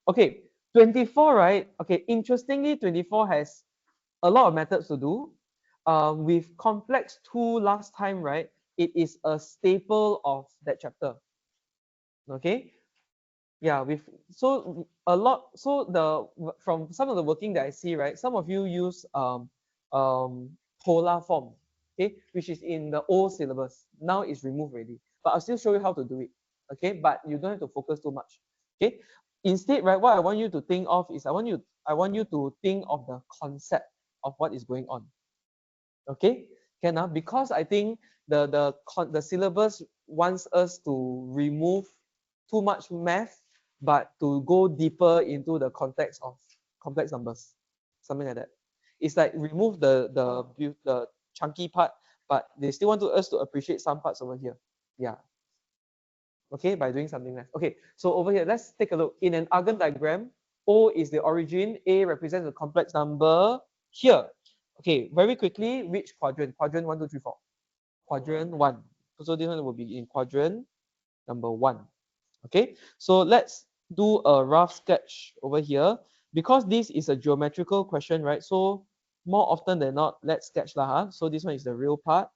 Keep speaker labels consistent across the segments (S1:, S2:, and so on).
S1: Okay, 24, right? Okay, interestingly, 24 has a lot of methods to do. With complex 2 last time, right? It is a staple of that chapter. Okay, yeah, with so a lot, so from some of the working that I see, right? Some of you use um polar form, okay, which is in the old syllabus. Now it's removed already, but I'll still show you how to do it. Okay, but you don't have to focus too much. Okay, instead, right, what I want you to think of is I want you to think of the concept of what is going on. Okay, can because I think the syllabus wants us to remove too much math, but to go deeper into the context of complex numbers, something like that. It's like remove the chunky part, but they still want us to appreciate some parts over here. Yeah. Okay, by doing something nice. Okay, so over here, let's take a look. In an Argand diagram, O is the origin, A represents a complex number here. Okay, very quickly, which quadrant? Quadrant 1, 2, 3, 4. Quadrant 1. So this one will be in quadrant number 1. Okay, so let's do a rough sketch over here. Because this is a geometrical question, right? So more often than not, let's sketch lah. Huh? So this one is the real part.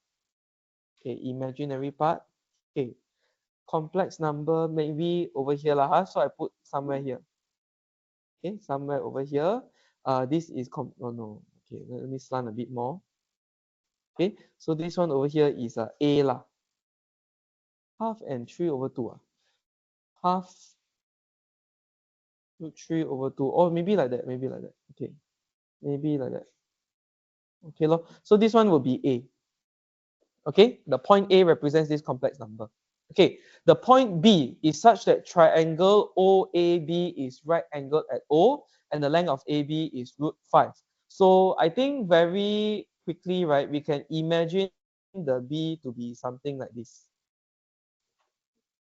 S1: Okay, imaginary part. Okay, complex number maybe over here lah. Huh? So I put somewhere here. Okay, somewhere over here. This is oh no. Okay, let me slant a bit more. Okay, so this one over here is A lah. Half and 3 over 2. Half 3 over 2. Or maybe like that. Maybe like that. Okay, maybe like that. Okay, lor. So this one will be A. Okay, the point A represents this complex number. Okay, the point B is such that triangle OAB is right angled at O and the length of AB is √5. So I think very quickly, right, we can imagine the B to be something like this.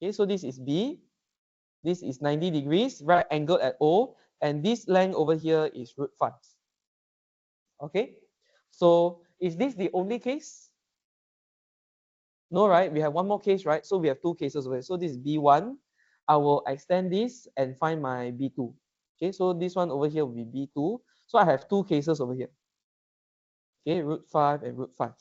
S1: Okay, so this is B. This is 90 degrees, right angled at O, and this length over here is √5. Okay, so is this the only case? No, right? We have one more case, right? So we have two cases over here. So this is B1. I will extend this and find my B2. Okay, so this one over here will be B2. So I have two cases over here. Okay, √5 and √5.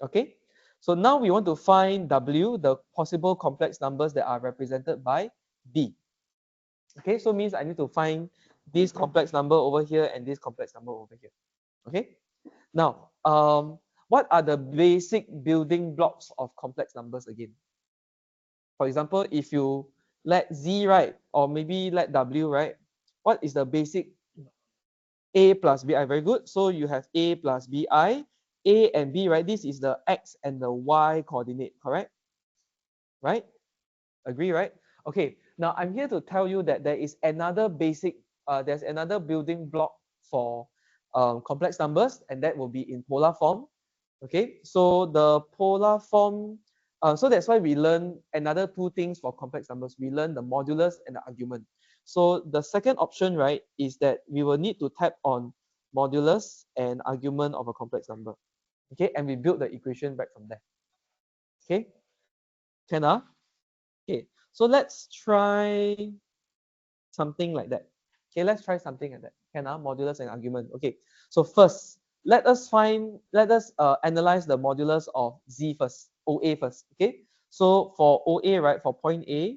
S1: Okay, so now we want to find W, the possible complex numbers that are represented by B. Okay, so means I need to find this complex number over here and this complex number over here. Okay, now, what are the basic building blocks of complex numbers again? For example, if you let Z, right, or maybe let W, right, what is the basic? A plus BI, very good. So you have A plus BI, A and B, right? This is the X and the Y coordinate, correct? Right? Agree, right? Okay, now I'm here to tell you that there is another basic, there's another building block for complex numbers, and that will be in polar form. Okay, so the polar form, so that's why we learn another two things for complex numbers. We learn the modulus and the argument. So the second option, right, is that we will need to tap on modulus and argument of a complex number. Okay, and we build the equation back from there. Okay, can okay, so let's try something like that. Okay, let's try something like that. Can modulus and argument. Okay, so first, let us analyze the modulus of Z first, OA first. Okay, so for OA, right, for point A,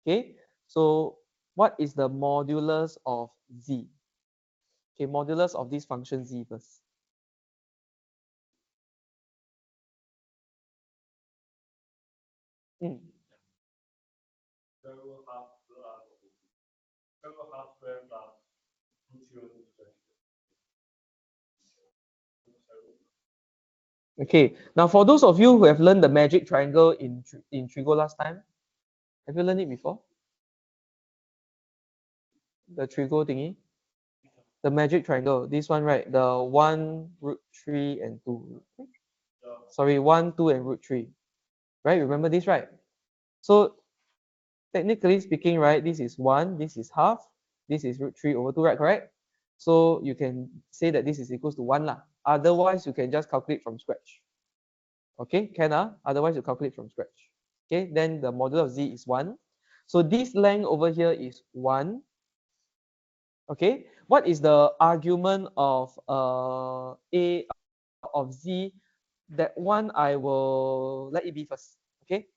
S1: okay, so what is the modulus of Z? Okay, modulus of this function Z first. Mm. Okay, now for those of you who have learned the magic triangle in Trigo last time, have you learned it before? The Trigo thingy? The magic triangle, this one, right? The 1, √3, and 2. Sorry, 1, 2, and √3. Right? Remember this, right? So technically speaking, right, this is 1, this is half, this is √3 over 2, right? Correct? So you can say that this is equals to 1 lah. Otherwise, you can just calculate from scratch. Okay, can otherwise you calculate from scratch. Okay, then the modulus of Z is 1. So this length over here is 1. Okay, what is the argument of A of Z? That one I will let it be first. Okay,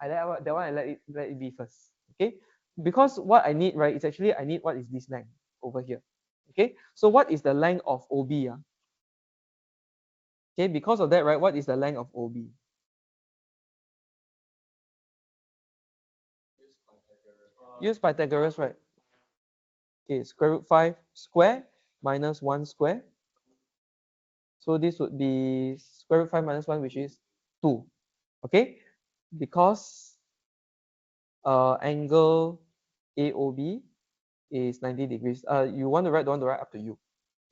S1: that one I let it be first. Okay, because what I need, right, is actually I need what is this length over here. Okay, so what is the length of OB? Okay, because of that, right, what is the length of OB? Use Pythagoras, right? Okay, square root 5 square minus 1 square. So this would be square root 5 minus 1, which is 2. Okay, because angle AOB is 90 degrees. You want to write, don't want to write, up to you.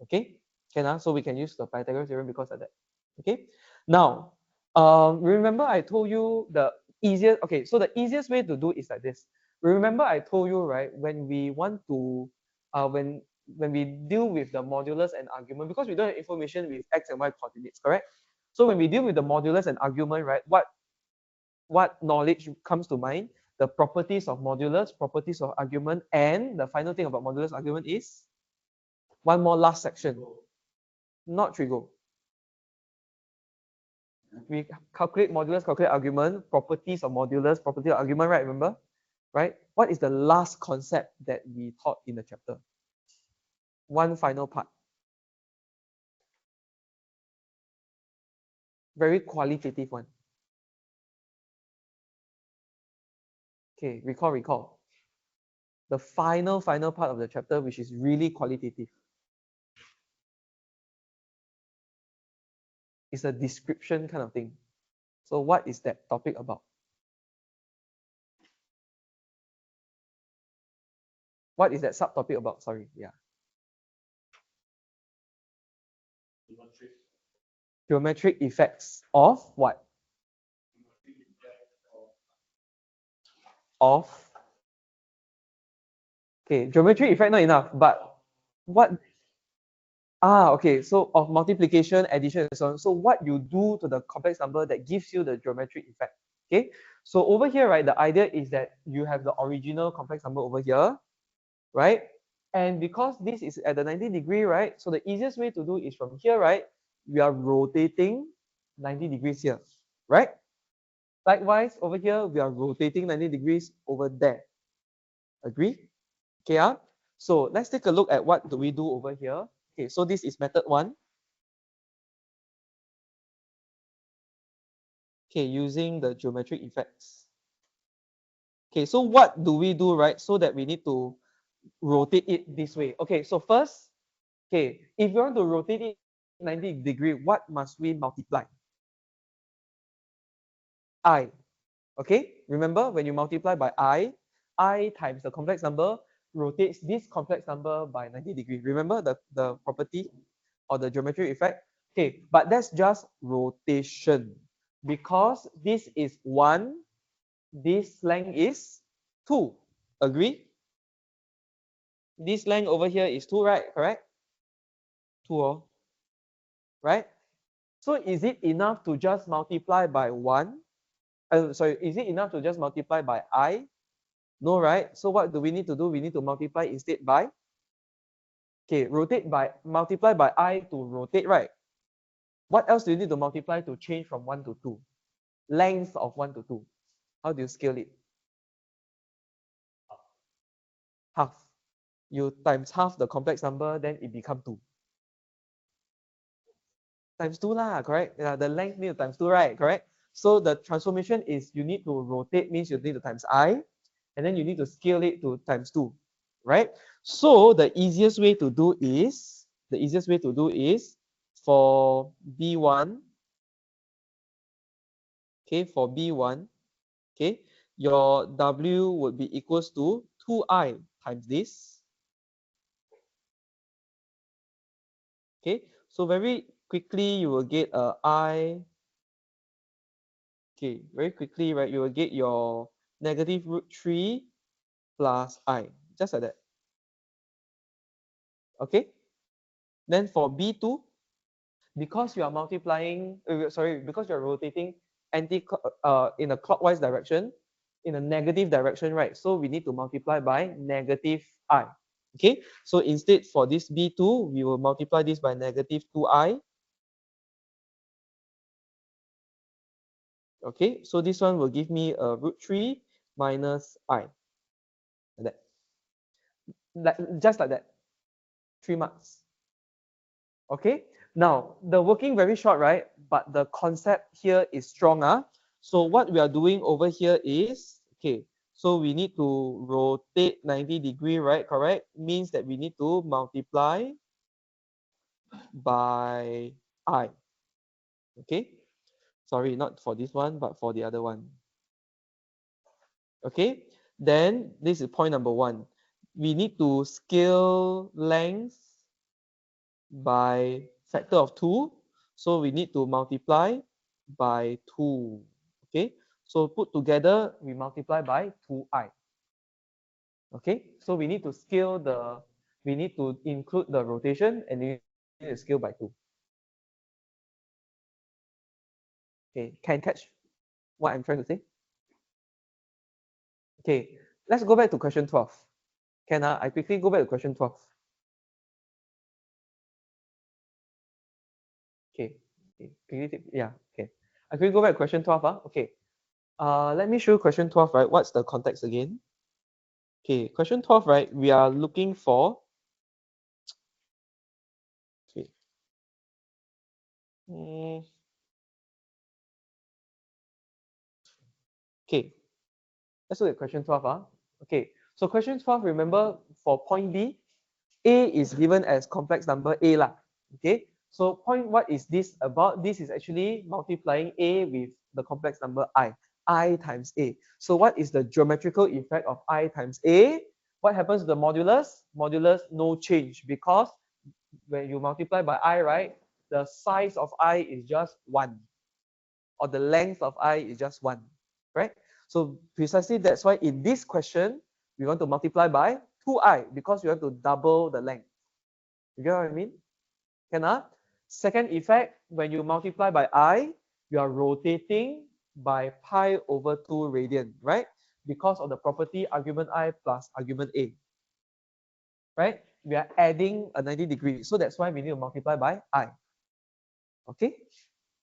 S1: Okay, can so we can use the Pythagoras theorem because of that. Okay, now remember I told you the easiest. Okay, so the easiest way to do is like this. Remember I told you, right, when we want to when we deal with the modulus and argument, because we don't have information with x and y coordinates, correct? So when we deal with the modulus and argument, right, what knowledge comes to mind? The properties of modulus, properties of argument, and the final thing about modulus argument is one more last section. Not trigo. We calculate modulus, calculate argument, properties of modulus, property of argument, right? Remember? Right? What is the last concept that we taught in the chapter? One final part. Very qualitative one. Okay, recall. The final part of the chapter, which is really qualitative, is a description kind of thing. So what is that topic about? What is that subtopic about? Sorry, yeah. Geometric effects of what? Of, okay, geometric effect not enough, but what? Okay, so of multiplication, addition, and so on. So what you do to the complex number that gives you the geometric effect. Okay, so over here, right, the idea is that you have the original complex number over here, right? And because this is at the 90-degree, right? So the easiest way to do is from here, right? We are rotating 90 degrees here, right? Likewise, over here, we are rotating 90 degrees over there. Agree? Okay, so let's take a look at what do we do over here. Okay, so this is method 1. Okay, using the geometric effects. Okay, so what do we do, right? So that we need to rotate it this way. Okay, so first, okay, if you want to rotate it 90 degree, what must we multiply? I. Okay, remember when you multiply by I times the complex number rotates this complex number by 90 degrees. Remember the property or the geometric effect? Okay, but that's just rotation because this is 1, this length is 2. Agree? This length over here is 2, right? Correct? 2, right? So is it enough to just multiply by 1? Sorry, is it enough to just multiply by I? No, right? So what do we need to do? We need to multiply instead by, okay, multiply by I to rotate, right? What else do you need to multiply to change from 1 to 2? Length of 1 to 2. How do you scale it? Half. You times half the complex number, then it becomes 2. Times 2 lah, correct? Yeah, the length need to times 2, right? Correct? So the transformation is you need to rotate, means you need to times I, and then you need to scale it to times 2, right? So the easiest way to do is for B1, okay, for B1, okay, your W would be equals to 2I times this. Okay, so very quickly you will get I. Okay, very quickly, right, you will get your negative root 3 plus I, just like that. Okay, then for B2, because you are multiplying, because you are rotating in a clockwise direction, in a negative direction, right? So we need to multiply by negative I. Okay, so instead for this B2, we will multiply this by negative 2I. Okay, so this one will give me a root 3 minus I. Like that. Just like that. 3 marks. Okay, now the working very short, right? But the concept here is stronger. So what we are doing over here is, okay, so we need to rotate 90 degree, right? Correct? Means that we need to multiply by I. Okay, sorry, not for this one, but for the other one. Okay, then this is point number 1. We need to scale length by factor of 2. So we need to multiply by 2. Okay, so put together, we multiply by 2I. Okay, so we need to scale we need to include the rotation and we need to scale by 2. Okay, can catch what I'm trying to say? Okay, let's go back to question 12. Can I quickly go back to question 12? Okay, yeah, okay. I quickly go back to question 12. Okay, let me show you question 12, right? What's the context again? Okay, question 12, right? We are looking for, okay, okay, let's look at question 12. Okay, so question 12, remember for point B, A is given as complex number A lah. Okay, so point, what is this about? This is actually multiplying A with the complex number I times A. So what is the geometrical effect of I times A? What happens to the modulus? Modulus no change, because when you multiply by I, right, the size of I is just 1, or the length of I is just 1, right? So precisely that's why in this question, we want to multiply by 2I, because we have to double the length. You get what I mean? Can? Second effect, when you multiply by I, you are rotating by pi over 2 radian, right? Because of the property argument I plus argument A, right? We are adding a 90 degree. So that's why we need to multiply by I. Okay?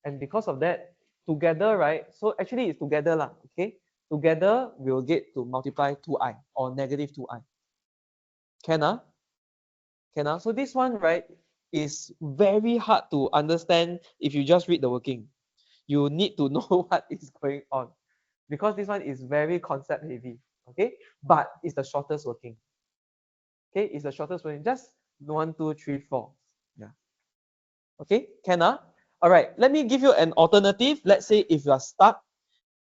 S1: And because of that, together, right? So actually it's together lah, okay? Together, we'll get to multiply 2I or negative 2I. Can? So this one, right, is very hard to understand if you just read the working. You need to know what is going on, because this one is very concept heavy, okay? But it's the shortest working. Okay, it's the shortest working. Just 1, 2, 3, 4. Yeah. Okay, can? All right, let me give you an alternative. Let's say if you are stuck,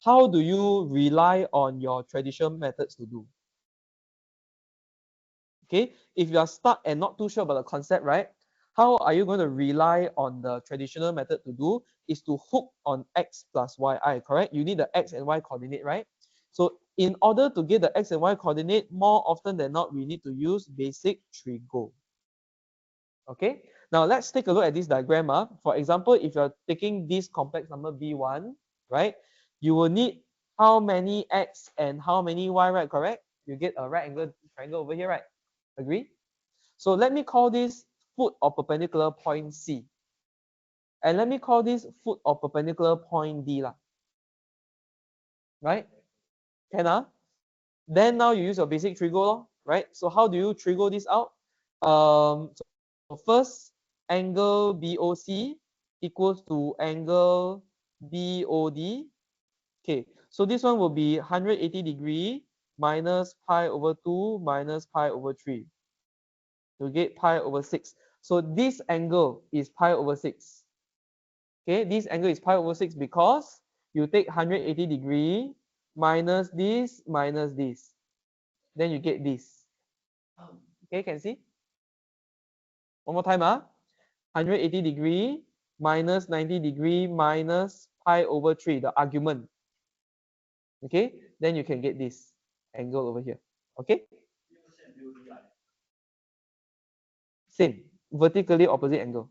S1: how do you rely on your traditional methods to do? Okay, if you are stuck and not too sure about the concept, right? How are you going to rely on the traditional method to do? Is to hook on x plus yi, correct? You need the x and y coordinate, right? So in order to get the x and y coordinate, more often than not, we need to use basic trigo. Okay, now let's take a look at this diagram. For example, if you're taking this complex number B1, right, you will need how many x and how many y, right? Correct? You get a right angle triangle over here, right? Agree? So let me call this foot or perpendicular point C. And let me call this foot or perpendicular point D lah. Right? Can? Then now you use your basic trigo, right? So how do you trigo this out? So first, angle BOC equals to angle BOD. Okay, so this one will be 180 degree minus pi over 2 minus pi over 3. You get pi over 6. So this angle is pi over 6. Okay, this angle is pi over 6 because you take 180 degree minus this minus this. Then you get this. Okay, can see? One more time. 180 degree minus 90 degree minus pi over 3, the argument. Okay, then you can get this angle over here. Okay? Same, vertically opposite angle.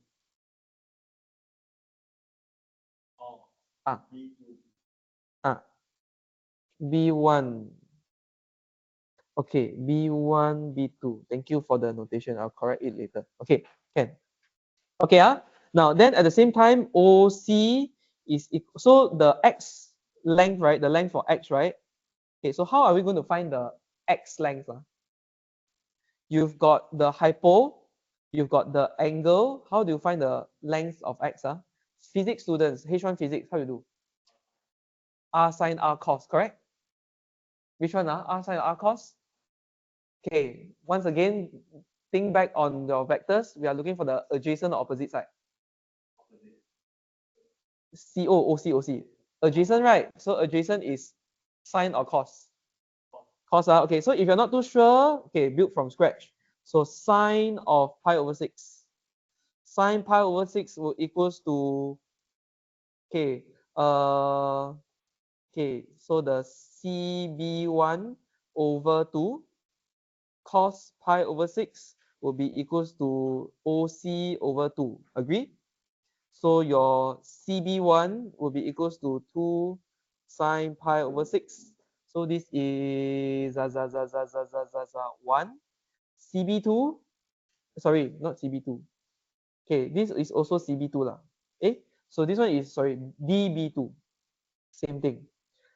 S1: Ah. Ah. B1. Okay, B1, B2. Thank you for the notation. I'll correct it later. Okay, can. Okay, now then at the same time, OC is equal, so the X length, right? The length for X, right? Okay, so how are we going to find the X length? You've got the hypo, you've got the angle. How do you find the length of X? Physics students, H1 physics, how you do? R sine R cos, correct? Which one? R sine R cos? Okay, once again, think back on your vectors. We are looking for the adjacent or opposite side. CO, OC, OC. Adjacent, right? So adjacent is sine or cos? Cos. Okay, so if you're not too sure, okay, build from scratch. So sine of pi over 6. Sine pi over 6 will equals to, okay, okay, so the CB1 over 2 cos pi over 6 will be equals to OC over 2. Agree? So your CB1 will be equals to 2 sine pi over 6. So this is 1. CB2, sorry, not CB2. Okay, this is also CB2 lah. So this one is, sorry, DB2. Same thing.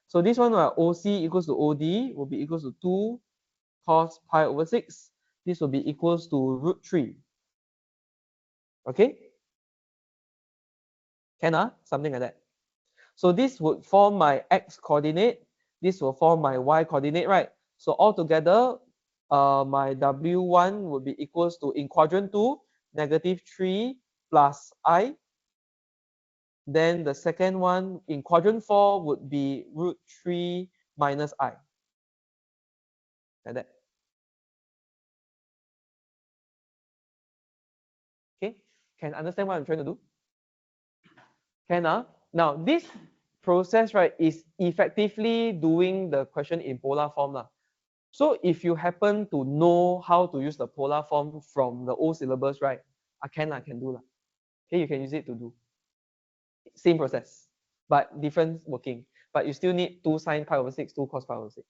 S1: So this one, OC equals to OD will be equals to 2 cos pi over 6. This will be equals to root 3. Okay? Can, something like that. So this would form my X coordinate. This will form my Y coordinate, right? So altogether, my W1 would be equals to, in quadrant 2, -3 plus I. Then the second one in quadrant 4 would be root 3 minus I. Like that. Okay? Can understand what I'm trying to do? Can, now this process, right, is effectively doing the question in polar form lah. So if you happen to know how to use the polar form from the old syllabus, right, I can do lah. Okay, you can use it to do. Same process, but different working. But you still need 2 sine pi over 6, 2 cos pi over 6.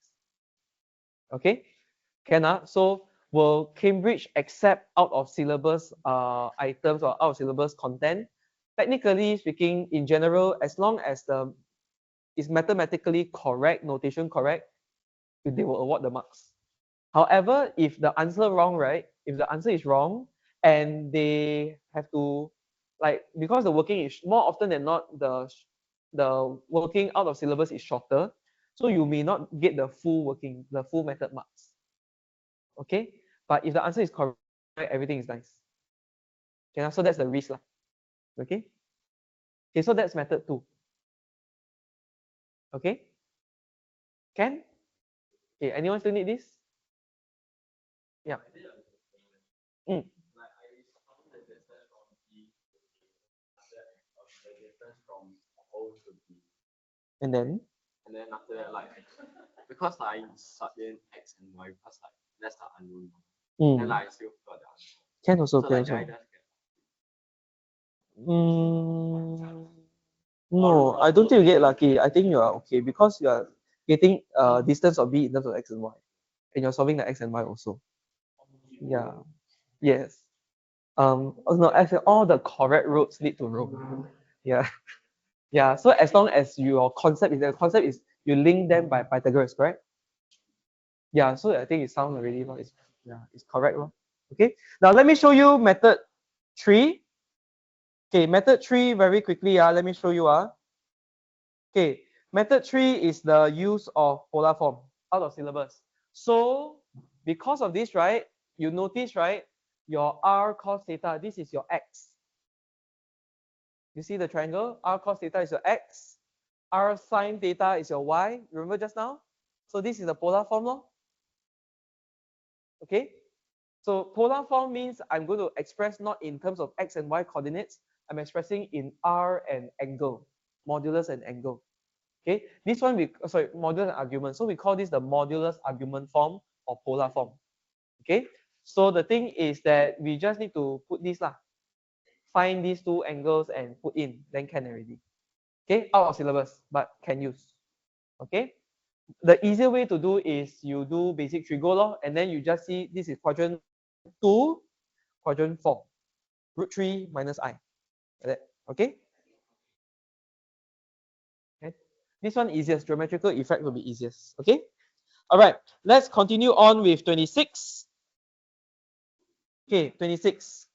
S1: Okay, can, so will Cambridge accept out of syllabus items or out of syllabus content? Technically speaking, in general, as long as the is mathematically correct, notation correct, they will award the marks. However, if the answer wrong, right? If the answer is wrong and they have to, like, because the working is more often than not, the working out of syllabus is shorter, so you may not get the full working, the full method marks. Okay, but if the answer is correct, everything is nice. Okay, so that's the risk lah. Okay. Okay, so that's method 2. Okay. Can? Okay, anyone still need this? Yeah. Mm. And then?
S2: And then after that, like, because I sub in X and Y, because like that's the unknown. Then like, I still got the answer.
S1: Can also,
S2: So
S1: can
S2: like,
S1: also.
S2: I just get.
S1: No, I don't think you get lucky. I think you are okay because you are getting distance of B in terms of X and Y. And you're solving the X and Y also. Yeah. Yes. Oh, no, actually all the correct roads lead to Rome. Yeah. Yeah. So as long as your concept is you link them by Pythagoras, correct? Yeah. So I think it sounds already it's correct. Okay. Now let me show you method 3. Okay, method 3 very quickly. Let me show you. Okay, method 3 is the use of polar form out of syllabus. So because of this, right, you notice, right, your r cos theta, this is your x. You see the triangle? R cos theta is your x. R sine theta is your y. Remember just now? So this is the polar form law. Okay? So polar form means I'm going to express not in terms of x and y coordinates. I'm expressing in r and angle, modulus and angle. Okay, this one modulus and argument. So we call this the modulus argument form or polar form. Okay, so the thing is that we just need to put this lah, find these two angles and put in, then can already. Okay, out of syllabus, but can use. Okay, The easier way to do is you do basic trigo law, and then you just see this is quadrant 2, quadrant 4, root 3 minus I. Like that. Okay? Okay. This one easiest. Geometrical effect will be easiest. Okay? All right. Let's continue on with 26. Okay, 26.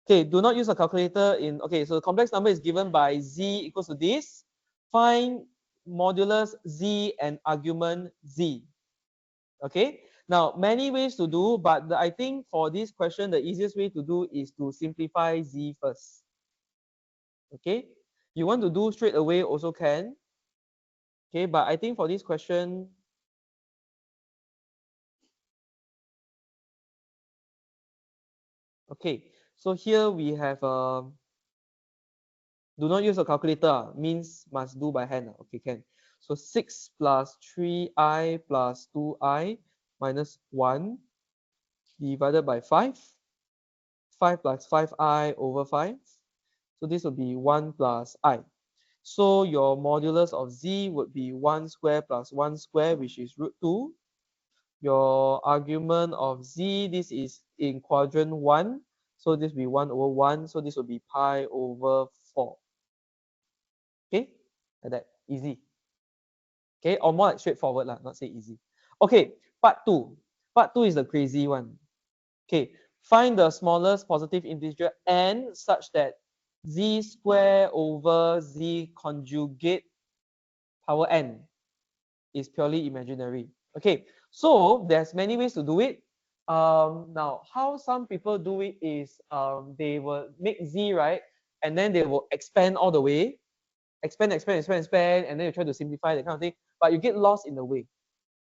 S1: Okay, do not use a calculator in, okay, so the complex number is given by z equals to this. Find modulus z and argument z. Okay, now many ways to do, but I think for this question, the easiest way to do is to simplify z first. Okay, you want to do straight away also can. Okay, but I think for this question, okay, so here we have do not use a calculator, means must do by hand. Okay, can. So 6 plus 3i plus 2i minus 1 divided by 5. 5 plus 5i over 5. So this would be 1 plus I. So your modulus of z would be 1 square plus 1 square, which is root 2. Your argument of z, this is in quadrant 1. So this will be 1 over 1. So this will be pi over 4. Okay, like that, easy. Okay, or more like straightforward lah, not say easy. Okay, part 2. Part 2 is the crazy one. Okay, find the smallest positive integer n such that z square over z conjugate power n is purely imaginary. Okay, so there's many ways to do it. Now, how some people do it is they will make z, right? And then they will expand all the way, expand, and then you try to simplify that kind of thing, but you get lost in the way.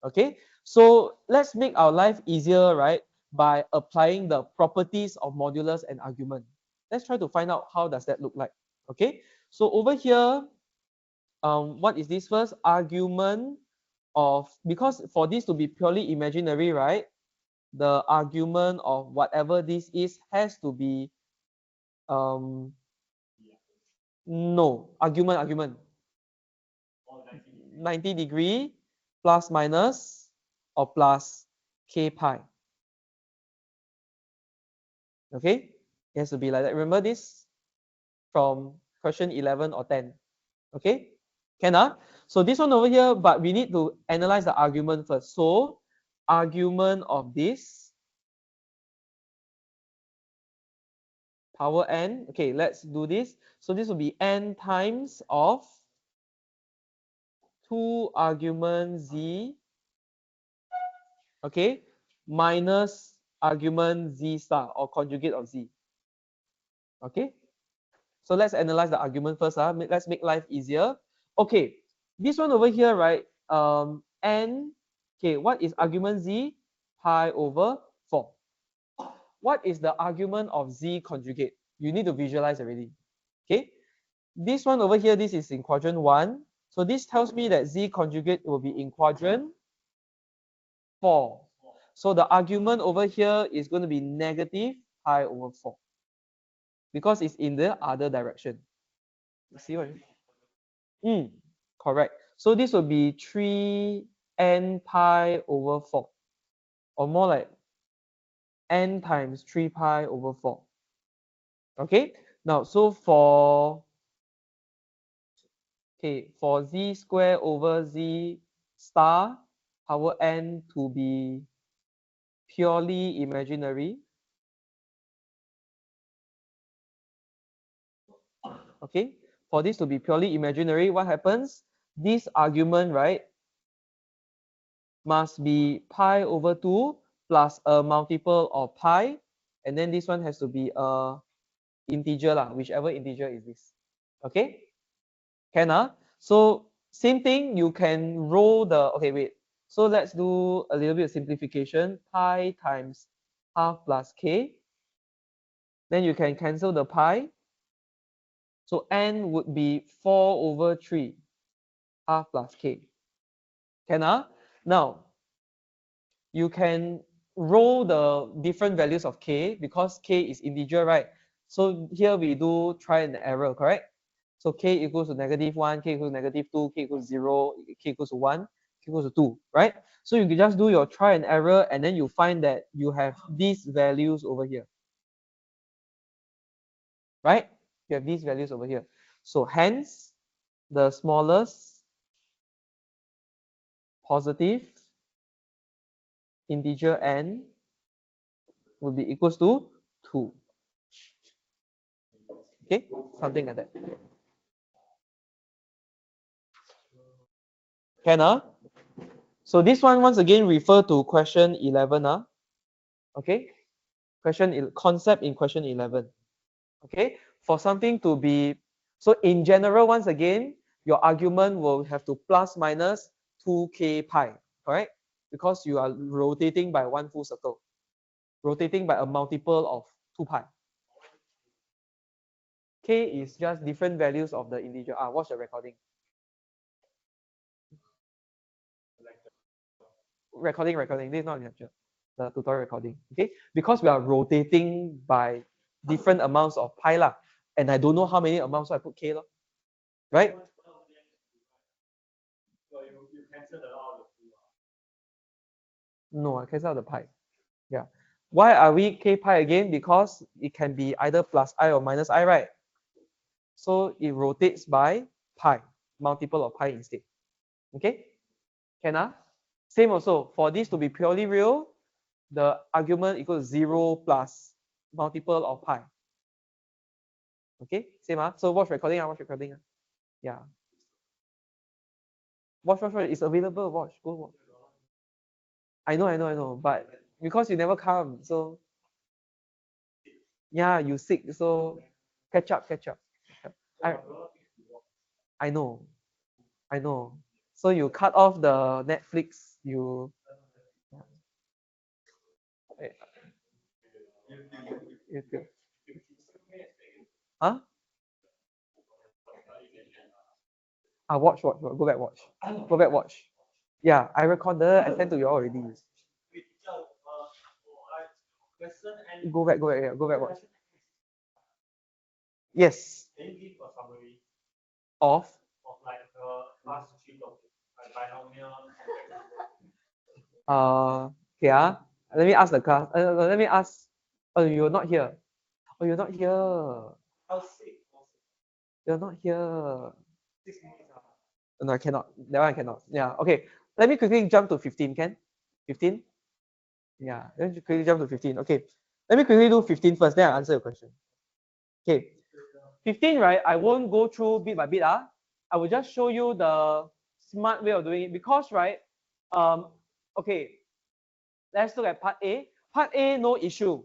S1: Okay, so let's make our life easier, right? By applying the properties of modulus and argument. Let's try to find out how does that look like. Okay, so over here, what is this first? Argument of, because for this to be purely imaginary, right? The argument of whatever this is has to be, no, argument. 90 degree plus minus or plus k pi. Okay, it has to be like that. Remember this from question 11 or 10. Okay, can so this one over here, but we need to analyze the argument first. So argument of this power n. Okay, let's do this. So this will be n times of 2 argument z, okay, minus argument z star or conjugate of z. Okay, so let's analyze the argument first. Let's make life easier. Okay, this one over here, right? N, okay, what is argument z? Pi over 4. What is the argument of z conjugate? You need to visualize already. Okay, this one over here, this is in quadrant 1. So this tells me that z conjugate will be in quadrant 4. So the argument over here is going to be negative pi over 4 because it's in the other direction. You see what? Correct. So this will be 3n pi over 4, or more like n times 3 pi over 4. Okay. Now, so for z square over z star power n to be purely imaginary. Okay. For this to be purely imaginary, what happens? This argument, right, must be pi over 2 plus a multiple of pi, and then this one has to be a integer lah, whichever integer is this. Okay, can so same thing, you can roll the, okay, wait, so let's do a little bit of simplification. Pi times half plus k, then you can cancel the pi, so n would be 4 over 3 half plus k. Can now you can roll the different values of k because k is integer, right? So here we do try and error, correct? So k equals to -1, k equals to -2, k equals to 0, k equals to 1, k equals to 2, right? So you can just do your try and error, and then you find that you have these values over here, right? You have these values over here. So hence, the smallest positive integer n will be equals to 2. Okay, something like that. Can So this one once again refer to question 11 okay? Concept in question 11. Okay, for something to be, so in general, once again, your argument will have to plus minus 2k pi, correct? Because you are rotating by one full circle, rotating by a multiple of 2 pi. K is just different values of the integer. Watch the recording. Recording. This is not lecture. The tutorial recording. Okay, because we are rotating by different amounts of pi lah, and I don't know how many amounts, so I put k lah, right? No, I cancel out the pi. Yeah. Why are we k pi again? Because it can be either plus I or minus I, right? So it rotates by pi, multiple of pi instead. Okay? Can Same also, for this to be purely real, the argument equals 0 plus multiple of pi. Okay? Same So watch recording. Yeah. Watch. It's available. Watch. Go watch. I know. But because you never come, so yeah, you sick. So catch up. I I know. So you cut off the Netflix. Eh, you- huh? Watch. Go back watch. Yeah, I recorded. I sent to you all already. Go back. Yeah, go back watch. Yes. Of. Okay. Let me ask the class. Let me ask. Oh, you're not here. Oh, you're not here. You're not here. No, I cannot. That one I cannot. Yeah. Okay. Let me quickly jump to 15. Can? 15? Yeah. Let me quickly jump to 15. Okay. Let me quickly do 15 first. Then I answer your question. Okay. 15, right? I won't go through bit by bit. I will just show you the smart way of doing it because, right? Okay. Let's look at part A. Part A, no issue.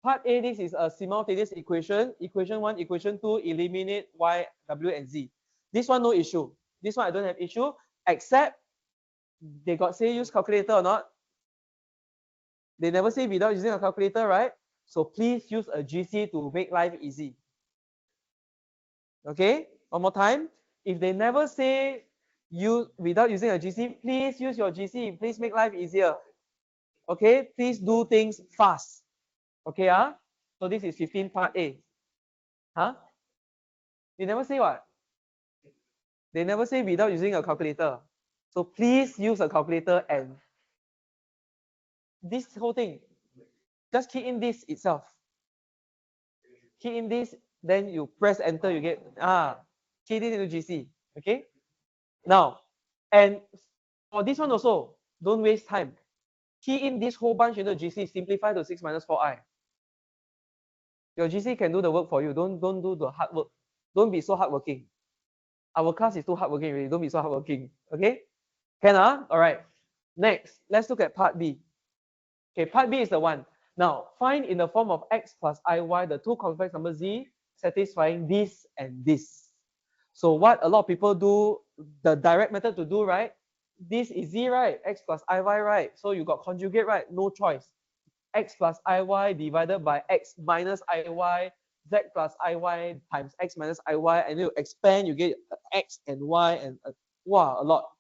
S1: Part A, this is a simultaneous equation. Equation 1, equation 2, eliminate y, w, and z. This one, no issue. This one, I don't have issue, except they got say use calculator or not. They never say without using a calculator, right? So please use a GC to make life easy. Okay, one more time. If they never say you without using a GC, please use your GC. Please make life easier. Okay, please do things fast. Okay, so this is 15 part A. They never say what? They never say without using a calculator. So please use a calculator and this whole thing, just key in this itself. Key in this, then you press enter, you get key this into GC. Okay. Now, and for this one also, don't waste time. Key in this whole bunch into GC, simplify to 6 minus 4i. Your GC can do the work for you. Don't do the hard work. Don't be so hardworking. Our class is too hardworking already. Don't be so hardworking. Okay? Can All right. Next, let's look at part B. Okay, part B is the one. Now, find in the form of x plus iy the two complex numbers z satisfying this and this. So what a lot of people do, the direct method to do, right? This is z, right? X plus iy, right? So you got conjugate, right? No choice. X plus iy divided by x minus iy, z plus iy times x minus iy, and you expand, you get x and y, and wow, a lot.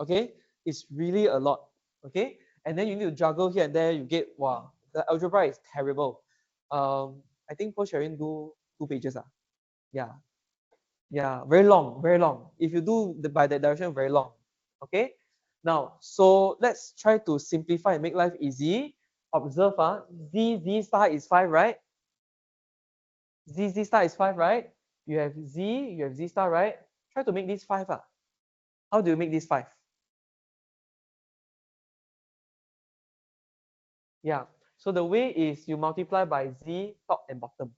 S1: Okay, it's really a lot. Okay, and then you need to juggle here and there. You get wow, the algebra is terrible. I think Paul Sharon do 2 pages. Yeah, Yeah, very long, very long. If you do by that direction, very long. Okay. Now, so let's try to simplify and make life easy. Observe, z star is 5, right? Z star is 5, right? You have z star, right? Try to make this 5. How do you make this 5? Yeah. So the way is you multiply by z top and bottom.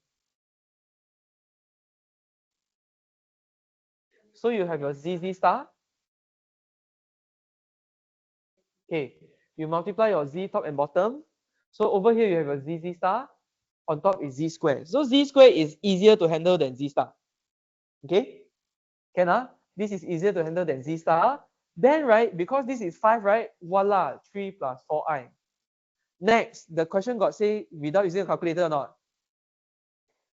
S1: So you have your z star. Okay. You multiply your z top and bottom. So over here you have a z star. On top is z square. So z square is easier to handle than z star. Okay? Can this is easier to handle than z star. Then right, because this is 5, right? Voila, 3 plus 4i. Next, the question got say without using a calculator or not?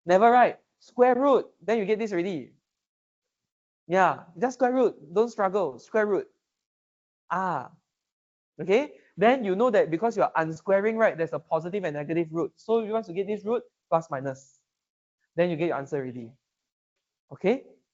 S1: Never, right? Square root. Then you get this already. Yeah, just square root. Don't struggle. Square root. Okay? Then you know that because you are unsquaring, right, there's a positive and negative root. So you want to get this root, plus minus. Then you get your answer already. Okay?